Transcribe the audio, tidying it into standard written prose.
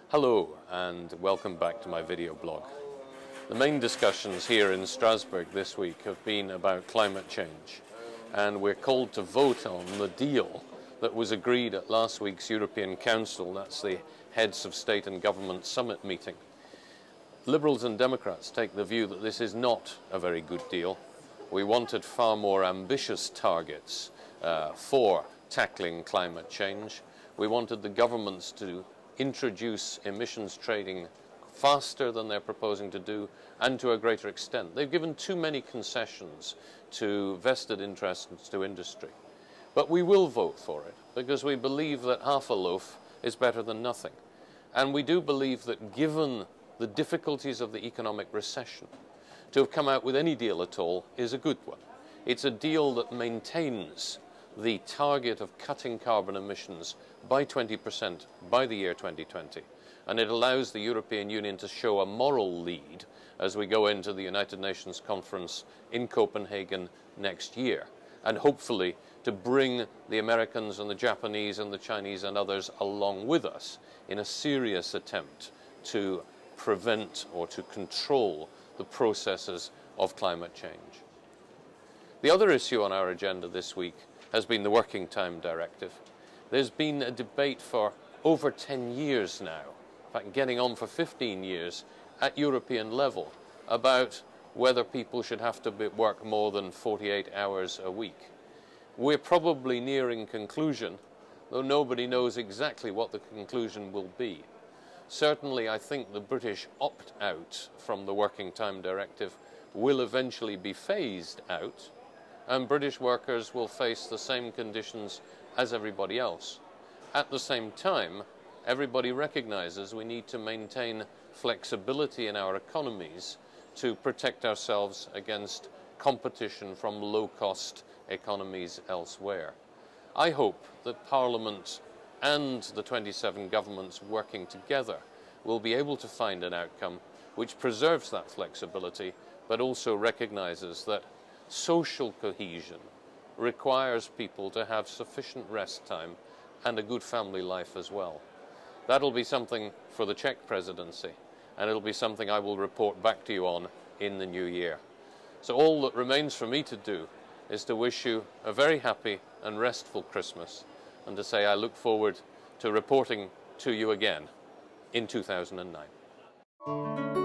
Hello and welcome back to my video blog. The main discussions here in Strasbourg this week have been about climate change, and we're called to vote on the deal that was agreed at last week's European Council. That's the Heads of State and Government Summit meeting. Liberals and Democrats take the view that this is not a very good deal. We wanted far more ambitious targets for tackling climate change. We wanted the governments to introduce emissions trading faster than they're proposing to do, and to a greater extent. They've given too many concessions to vested interests to industry. But we will vote for it because we believe that half a loaf is better than nothing. And we do believe that given the difficulties of the economic recession, to have come out with any deal at all is a good one. It's a deal that maintains the target of cutting carbon emissions by 20% by the year 2020. And it allows the European Union to show a moral lead as we go into the United Nations conference in Copenhagen next year, and hopefully to bring the Americans and the Japanese and the Chinese and others along with us in a serious attempt to prevent or to control the processes of climate change. The other issue on our agenda this week has been the Working Time Directive. There's been a debate for over 10 years now, in fact getting on for 15 years at European level, about whether people should have to work more than 48 hours a week. We're probably nearing conclusion, though nobody knows exactly what the conclusion will be. Certainly I think the British opt-out from the Working Time Directive will eventually be phased out, and British workers will face the same conditions as everybody else. At the same time, everybody recognizes we need to maintain flexibility in our economies to protect ourselves against competition from low-cost economies elsewhere. I hope that Parliament and the 27 governments working together will be able to find an outcome which preserves that flexibility, but also recognizes that social cohesion requires people to have sufficient rest time and a good family life as well. That'll be something for the Czech presidency, and it'll be something I will report back to you on in the new year. So all that remains for me to do is to wish you a very happy and restful Christmas, and to say I look forward to reporting to you again in 2009.